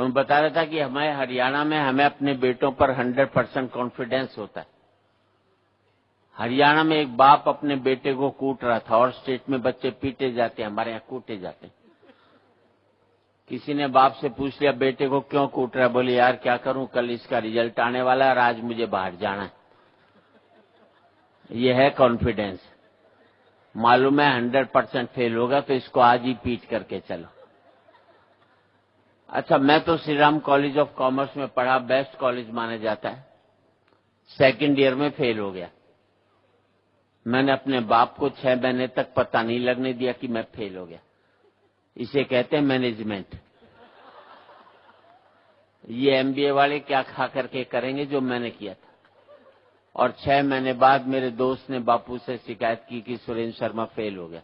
तो मैं बता रहा था कि हमें हरियाणा में हमें अपने बेटों पर 100% कॉन्फिडेंस होता है। हरियाणा में एक बाप अपने बेटे को कूट रहा था और स्टेट में बच्चे पीटे जाते हैं, हमारे यहाँ कूटे जाते हैं। किसी ने बाप से पूछ लिया बेटे को क्यों कूट रहा है, बोले यार क्या करूं, कल इसका रिजल्ट आने वाला है और आज मुझे बाहर जाना है। ये है कॉन्फिडेंस। मालूम है 100% फेल होगा तो इसको आज ही पीट करके चलो। अच्छा, मैं तो Shri Ram college of commerce में पढ़ा, बेस्ट कॉलेज माना जाता है। सेकंड ईयर में फेल हो गया। मैंने अपने बाप को 6 महीने तक पता नहीं लगने दिया कि मैं फेल हो गया। इसे कहते हैं मैनेजमेंट। ये एमबीए वाले क्या खा करके करेंगे जो मैंने किया था। और 6 महीने बाद मेरे दोस्त ने बापू से शिकायत की कि सुरेंद्र शर्मा फेल हो गया।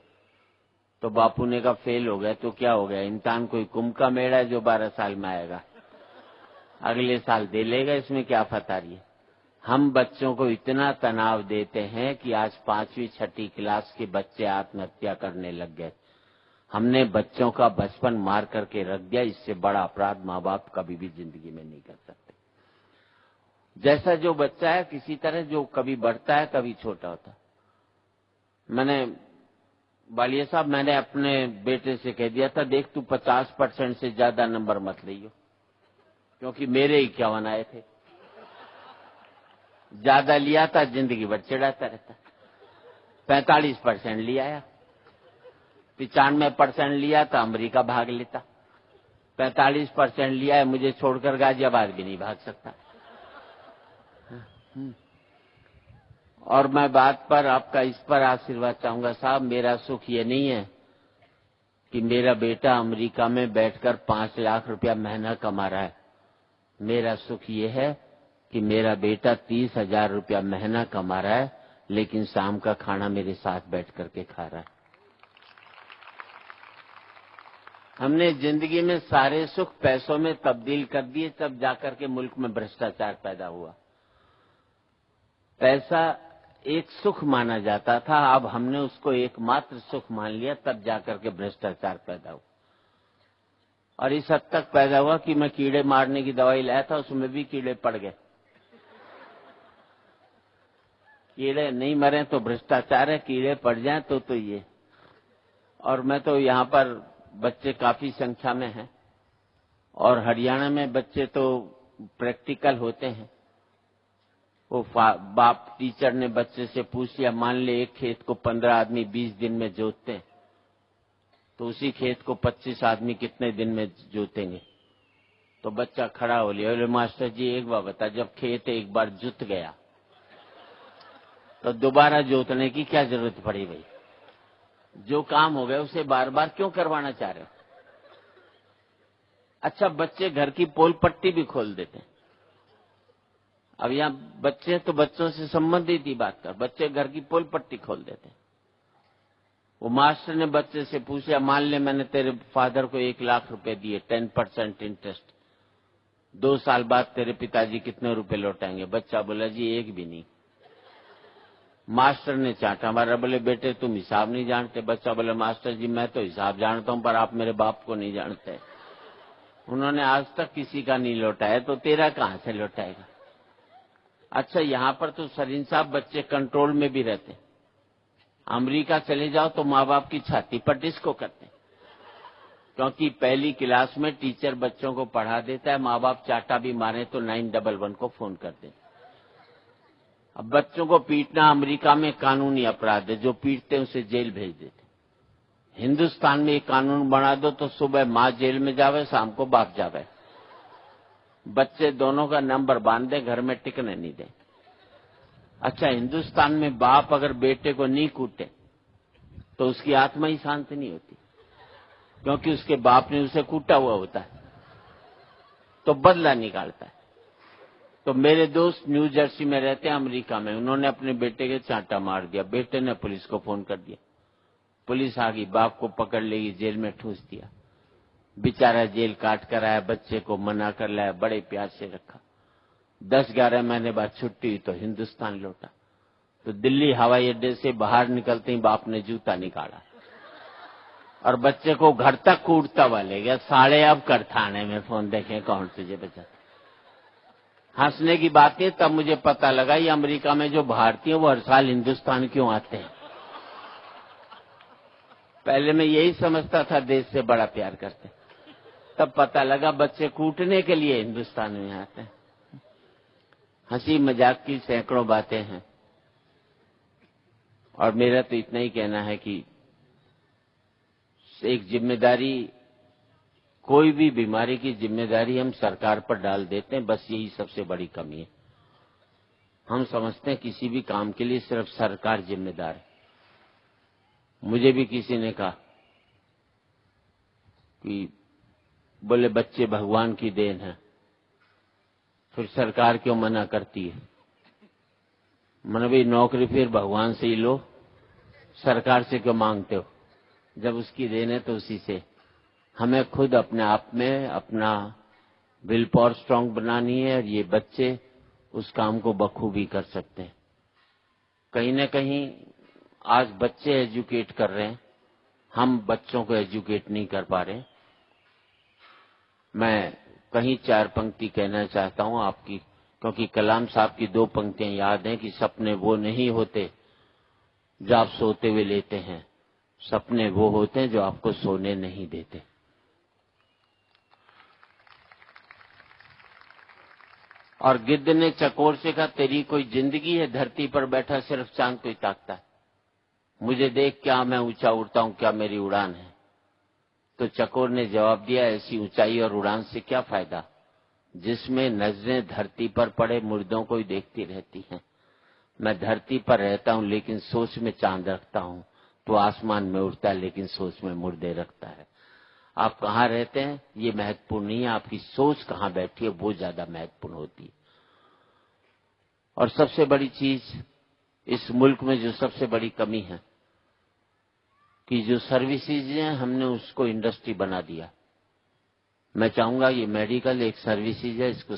तो बापू ने कहा फेल हो गया तो क्या हो गया, इम्तिहान कोई कुंभ का मेला है जो 12 साल में आएगा, अगले साल दे लेगा, इसमें क्या फतारी है। हम बच्चों को इतना तनाव देते हैं कि आज 5वीं 6ठी क्लास के बच्चे आत्महत्या करने लग गए। हमने बच्चों का बचपन मार करके रख दिया। इससे बड़ा अपराध माँ बाप कभी भी जिंदगी में नहीं कर सकते। जैसा जो बच्चा है किसी तरह जो कभी बढ़ता है कभी छोटा होता है। मैंने बालिया साहब, मैंने अपने बेटे से कह दिया था देख तू 50% से ज्यादा नंबर मत लियो, क्योंकि मेरे 51 आए थे। ज्यादा लिया था जिंदगी भर चिढ़ाता रहता। 45% लिया आया, 95% लिया था अमेरिका भाग लेता। 45% लिया है, मुझे छोड़कर गाजियाबाद भी नहीं भाग सकता। और मैं बात पर आपका इस पर आशीर्वाद चाहूंगा साहब, मेरा सुख ये नहीं है कि मेरा बेटा अमेरिका में बैठकर 5 लाख रुपया महीना कमा रहा है। मेरा सुख ये है कि मेरा बेटा 30,000 रुपया महीना कमा रहा है, लेकिन शाम का खाना मेरे साथ बैठ करके खा रहा है। हमने जिंदगी में सारे सुख पैसों में तब्दील कर दिए, तब जाकर के मुल्क में भ्रष्टाचार पैदा हुआ। पैसा एक सुख माना जाता था, अब हमने उसको एकमात्र सुख मान लिया, तब जाकर के भ्रष्टाचार पैदा हुआ। और इस हद तक पैदा हुआ कि मैं कीड़े मारने की दवाई लाया था, उसमें भी कीड़े पड़ गए। कीड़े नहीं मरे तो भ्रष्टाचार है, कीड़े पड़ जाएं तो ये। और मैं तो यहाँ पर बच्चे काफी संख्या में हैं, और हरियाणा में बच्चे तो प्रैक्टिकल होते हैं। वो बाप टीचर ने बच्चे से पूछ लिया, मान ले एक खेत को 15 आदमी 20 दिन में जोतते हैं, तो उसी खेत को 25 आदमी कितने दिन में जोतेंगे। तो बच्चा खड़ा हो लिया, बोले मास्टर जी एक बार बता, जब खेत एक बार जुत गया तो दोबारा जोतने की क्या जरूरत पड़ी भाई। जो काम हो गया उसे बार बार क्यों करवाना चाह रहे हो। अच्छा, बच्चे घर की पोल पट्टी भी खोल देते हैं। अब यहाँ बच्चे तो बच्चों से संबंधित ही बात कर, बच्चे घर की पोल पट्टी खोल देते हैं। वो मास्टर ने बच्चे से पूछा, मान ले मैंने तेरे फादर को 1 लाख रुपए दिए, 10% इंटरेस्ट, 2 साल बाद तेरे पिताजी कितने रुपए लौटाएंगे। बच्चा बोला जी एक भी नहीं। मास्टर ने चाटा मारा, बोले बेटे तुम हिसाब नहीं जानते। बच्चा बोले मास्टर जी मैं तो हिसाब जानता हूं, पर आप मेरे बाप को नहीं जानते। उन्होंने आज तक किसी का नहीं लौटाया, तो तेरा कहां से लौटाएगा। अच्छा, यहां पर तो सरीन साहब बच्चे कंट्रोल में भी रहते। अमेरिका चले जाओ तो माँ बाप की छाती पर डिस्को करते, क्योंकि पहली क्लास में टीचर बच्चों को पढ़ा देता है, माँ बाप चाटा भी मारे तो 911 को फोन करते। अब बच्चों को पीटना अमेरिका में कानूनी अपराध है, जो पीटते हैं उसे जेल भेज देते। हिंदुस्तान में एक कानून बना दो तो सुबह माँ जेल में जावे, शाम को बाप जावे। बच्चे दोनों का नंबर बांध दे, घर में टिकने नहीं दे। अच्छा, हिंदुस्तान में बाप अगर बेटे को नहीं कूटे तो उसकी आत्मा ही शांत नहीं होती, क्योंकि उसके बाप ने उसे कूटा हुआ होता है, तो बदला निकालता है। तो मेरे दोस्त न्यू जर्सी में रहते हैं अमेरिका में, उन्होंने अपने बेटे के चांटा मार दिया। बेटे ने पुलिस को फोन कर दिया, पुलिस आ गई, बाप को पकड़ लेगी, जेल में ठूस दिया। बेचारा जेल काट कर आया, बच्चे को मना कर लाया, बड़े प्यार से रखा। 10-11 महीने बाद छुट्टी हुई तो हिंदुस्तान लौटा, तो दिल्ली हवाई अड्डे से बाहर निकलते ही बाप ने जूता निकाला और बच्चे को घर तक कूटता हुआ ले गया। साले अब कर थाने में फोन, देखें कौन तुझे बचा। हंसने की बात है, तब मुझे पता लगा ये अमेरिका में जो भारतीय वो हर साल हिंदुस्तान क्यों आते हैं। पहले मैं यही समझता था देश से बड़ा प्यार करते, तब पता लगा बच्चे कूटने के लिए हिंदुस्तान में आते हैं। हंसी मजाक की सैकड़ों बातें हैं और मेरा तो इतना ही कहना है कि एक जिम्मेदारी, कोई भी बीमारी की जिम्मेदारी हम सरकार पर डाल देते हैं, बस यही सबसे बड़ी कमी है। हम समझते हैं किसी भी काम के लिए सिर्फ सरकार जिम्मेदार है। मुझे भी किसी ने कहा कि बोले बच्चे भगवान की देन है, फिर सरकार क्यों मना करती है। मैंने भाई नौकरी फिर भगवान से ही लो, सरकार से क्यों मांगते हो। जब उसकी देन है तो उसी से। हमें खुद अपने आप में अपना विल पावर स्ट्रांग बनानी है और ये बच्चे उस काम को बखूबी कर सकते हैं। कहीं न कहीं आज बच्चे एजुकेट कर रहे हैं, हम बच्चों को एजुकेट नहीं कर पा रहे। मैं कहीं 4 पंक्ति कहना चाहता हूं आपकी, क्योंकि कलाम साहब की 2 पंक्तियां याद हैं कि सपने वो नहीं होते जो आप सोते हुए लेते हैं, सपने वो होते हैं जो आपको सोने नहीं देते। और गिद्ध ने चकोर से कहा तेरी कोई जिंदगी है, धरती पर बैठा सिर्फ चांद को ही ताकता है। मुझे देख क्या मैं ऊंचा उड़ता हूं, क्या मेरी उड़ान है। तो चकोर ने जवाब दिया ऐसी ऊंचाई और उड़ान से क्या फायदा जिसमें नजरें धरती पर पड़े मुर्दों को ही देखती रहती हैं। मैं धरती पर रहता हूं लेकिन सोच में चांद रखता हूं, तो आसमान में उड़ता है लेकिन सोच में मुर्दे रखता है। आप कहाँ रहते हैं ये महत्वपूर्ण नहीं है, आपकी सोच कहाँ बैठी है वो ज्यादा महत्वपूर्ण होती है। और सबसे बड़ी चीज इस मुल्क में जो सबसे बड़ी कमी है कि जो सर्विसेज हैं हमने उसको इंडस्ट्री बना दिया। मैं चाहूंगा ये मेडिकल एक सर्विसेज है, इसको